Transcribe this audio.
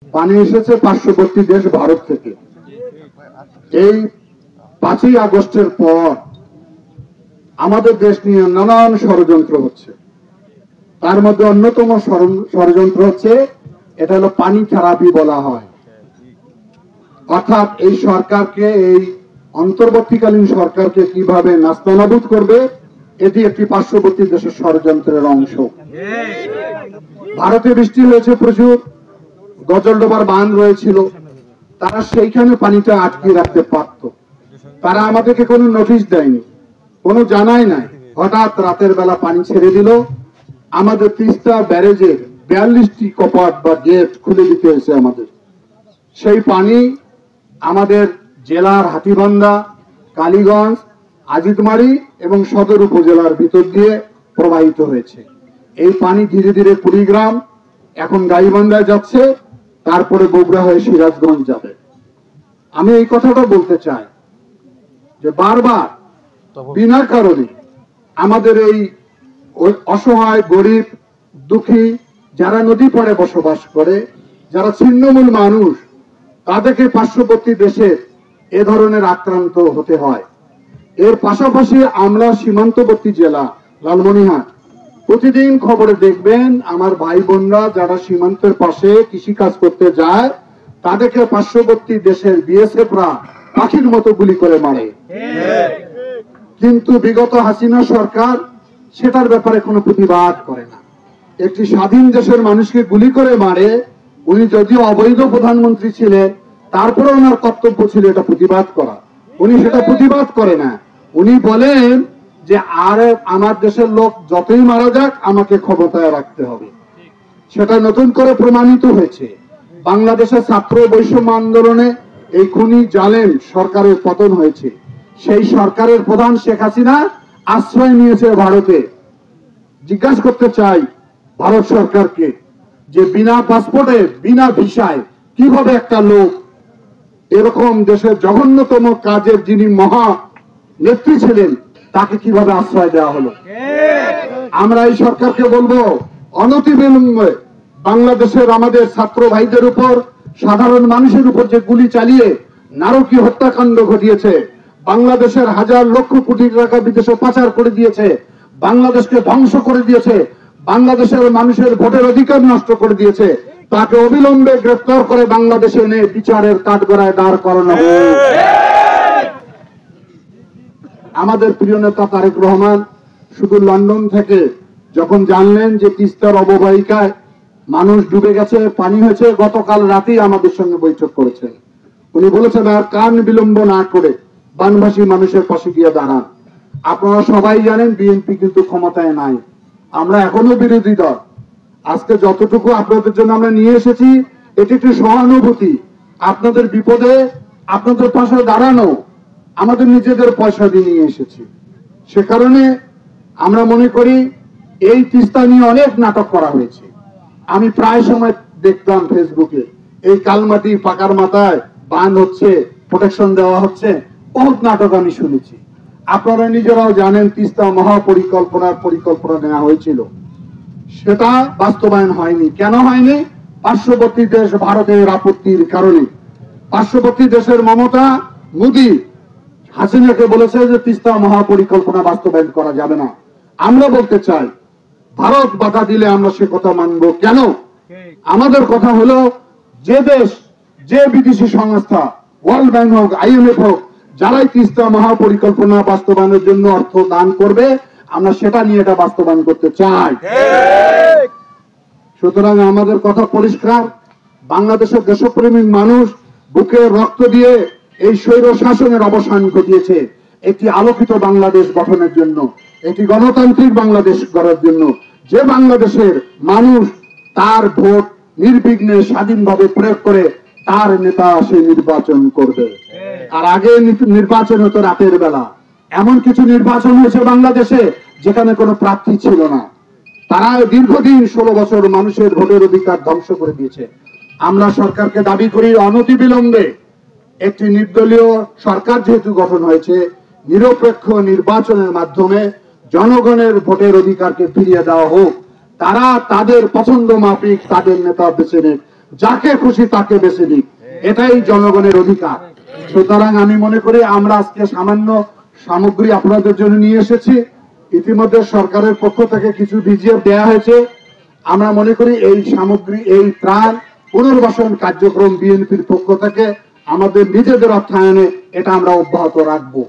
পানি এসেছে পার্শ্ববর্তী দেশ ভারত থেকে। এই 5ই আগস্টের পর আমাদের দেশ নিয়ে নানান ষড়যন্ত্র হচ্ছে। তার মধ্যে অন্যতম ষড়যন্ত্র হচ্ছে, এটা হলো পানি থেরাপি বলা হয়। অর্থাৎ এই সরকারকে, এই অন্তর্বর্তীকালীন সরকারকে কিভাবে নাস্তানাবুদ করবে, এটি একটি পার্শ্ববর্তী দেশের ষড়যন্ত্রের অংশ। ভারতে বৃষ্টি হয়েছে প্রচুর, গজলডোবার বাঁধ রয়েছিল, তারা সেইখানে পানিটা আটকে রাখতে পারত। তারা আমাদেরকে কোনো নোটিশ দেয়নি, কোনো জানাই নাই। হঠাৎ রাতের বেলা পানি ছেড়ে দিল। আমাদের তিস্তা ব্যারেজের 42টি কপাট বা গেট খুলে দিতে হয়েছে আমাদের। সেই পানি আমাদের জেলার হাতীবান্ধা, কালীগঞ্জ, আজিতমারি এবং সদর উপজেলার ভিতর দিয়ে প্রবাহিত হয়েছে। এই পানি ধীরে ধীরে কুড়িগ্রাম, এখন গাইবান্ধায় যাচ্ছে, তারপরে বগুড়া হয়ে সিরাজগঞ্জ যাবে। আমি এই কথাটা বলতে চাই যে বারবার বিনা কারণে আমাদের এই অসহায়, গরিব, দুঃখী যারা নদী পাড়ে বসবাস করে, যারা ছিন্নমূল মানুষ, তাদেরকে পার্শ্ববর্তী দেশে এ ধরনের আক্রান্ত হতে হয়। এর পাশাপাশি আমরা সীমান্তবর্তী জেলা লালমনিরহাট, প্রতিদিন খবরে দেখবেন আমার ভাই বোনরা যারা সীমান্তের পাশে কৃষি কাজ করতে যায়, তাদেরকে পার্শ্ববর্তী দেশের বিএসএফরা পাখির মতো গুলি করে মারে। কিন্তু বিগত হাসিনা সরকার সেটার ব্যাপারে কোনো প্রতিবাদ করে না। একটি স্বাধীন দেশের মানুষকে গুলি করে মারে, উনি যদিও অবৈধ প্রধানমন্ত্রী ছিলেন, তারপরে ওনার কর্তব্য ছিল এটা প্রতিবাদ করা। উনি সেটা প্রতিবাদ করে না। উনি বলেন যে আর আমার দেশের লোক যতই মারা যাক, আমাকে ক্ষমতায় রাখতে হবে। সেটা নতুন করে প্রমাণিত হয়েছে। বাংলাদেশের ছাত্র বৈষম্য আন্দোলনে এই খুনি জালেম সরকারের পতন হয়েছে। সেই সরকারের প্রধান শেখ হাসিনা আশ্রয় নিয়েছে ভারতে। জিজ্ঞাসা করতে চাই ভারত সরকারকে যে বিনা পাসপোর্টে, বিনা ভিসায় কিভাবে একটা লোক এরকম দেশের জঘন্যতম কাজের যিনি মহা নেত্রী ছিলেন, তাকে কিভাবে আশ্রয় দেওয়া হলো। আমরা এই সরকারকে বলবো, অনতিবিলম্বে বাংলাদেশের আমাদের ছাত্র ভাইদের উপর, সাধারণ মানুষের উপর যে গুলি চালিয়ে নারকীয় হত্যাকাণ্ড ঘটিয়েছে, বাংলাদেশের হাজার লক্ষ কোটি টাকা বিদেশে পাচার করে দিয়েছে, বাংলাদেশকে ধ্বংস করে দিয়েছে, বাংলাদেশের মানুষের ভোটের অধিকার নষ্ট করে দিয়েছে, তাকে অবিলম্বে গ্রেফতার করে বাংলাদেশে এনে বিচারের কাঠগড়ায় দাঁড় করানো হোক। আমাদের প্রিয় নেতা তারেক রহমান শুধু লন্ডন থেকে যখন জানলেন যে তিস্তার অববাহিকায় মানুষ ডুবে গেছে, পানি হয়েছে, গতকাল রাতেই আমাদের সঙ্গে বৈঠক করেছেন। উনি বলেছেন আর কান বিলম্ব না করে বানভাসী মানুষের পাশে গিয়ে দাঁড়ান। আপনারা সবাই জানেন বিএনপি কিন্তু ক্ষমতায় নাই, আমরা এখনো বিরোধী দল। আজকে যতটুকু আপনাদের জন্য আমরা নিয়ে এসেছি, এটি একটি সহানুভূতি। আপনাদের বিপদে আপনাদের পাশে দাঁড়ানো আমাদের নিজেদের পয়সা দিয়ে নিয়ে এসেছি। সে কারণে আমরা মনে করি এই তিস্তা নিয়ে অনেক নাটক করা হয়েছে। আমি প্রায় সময় দেখতাম ফেসবুকে, এই কালমাটি পাকার মাথায় বাঁধ হচ্ছে, প্রোটেকশন দেওয়া হচ্ছে, বহুত নাটক আমি শুনেছি। আপনারা নিজেরাও জানেন তিস্তা পরিকল্পনা নেওয়া হয়েছিল, সেটা বাস্তবায়ন হয়নি। কেন হয়নি? পার্শ্ববর্তী দেশ ভারতের আপত্তির কারণে। পার্শ্ববর্তী দেশের মমতা মোদী হাসিনাকে বলেছে যে তিস্তা মহাপরিকল্পনা বাস্তবায়ন করা যাবে না। আমরা বলতে চাই, ভারত বাধা দিলে আমরা সে কথা মানব কেন? আমাদের কথা হলো, যে দেশ, যে বিদেশি সংস্থা, ওয়ার্ল্ড ব্যাংক হোক, IMF হোক, যারাই তিস্তা মহাপরিকল্পনা বাস্তবায়নের জন্য অর্থ দান করবে, আমরা সেটা নিয়ে এটা বাস্তবায়ন করতে চাই। সুতরাং আমাদের কথা পরিষ্কার, বাংলাদেশের দেশপ্রেমিক মানুষ বুকে রক্ত দিয়ে এই স্বৈর শাসনের অবসান ঘটিয়েছে একটি আলোকিত বাংলাদেশ গঠনের জন্য, একটি গণতান্ত্রিক বাংলাদেশ গড়ার জন্য, যে বাংলাদেশের মানুষ তার ভোট নির্বিঘ্নে স্বাধীনভাবে প্রয়োগ করে তার নেতা সে নির্বাচন করবে। আর আগে নির্বাচন হতো রাতের বেলা। এমন কিছু নির্বাচন হয়েছে বাংলাদেশে যেখানে কোনো প্রার্থী ছিল না। তারা দীর্ঘদিন 16 বছর মানুষের ভোটের অধিকার ধ্বংস করে দিয়েছে। আমরা সরকারকে দাবি করি, অনতিবিলম্বে একটি নির্দলীয় সরকার যেহেতু গঠন হয়েছে, নিরপেক্ষ নির্বাচনের মাধ্যমে জনগণের ভোটের অধিকারকে ফিরিয়ে দেওয়া হোক। তারা তাদের পছন্দ মাফিক তাদের নেতা বেছে নেন, যাকে খুশি তাকে বেছে দিক, এটাই জনগণের অধিকার। সুতরাং আমি মনে করি আমরা আজকে সামান্য সামগ্রী আপনাদের জন্য নিয়ে এসেছি। ইতিমধ্যে সরকারের পক্ষ থেকে কিছু বিজিএফ দেওয়া হয়েছে। আমরা মনে করি এই সামগ্রী, এই ত্রাণ পুনর্বাসন কার্যক্রম বিএনপির পক্ষ থেকে আমাদের নিজেদের অর্থায়নে এটা আমরা অব্যাহত রাখবো।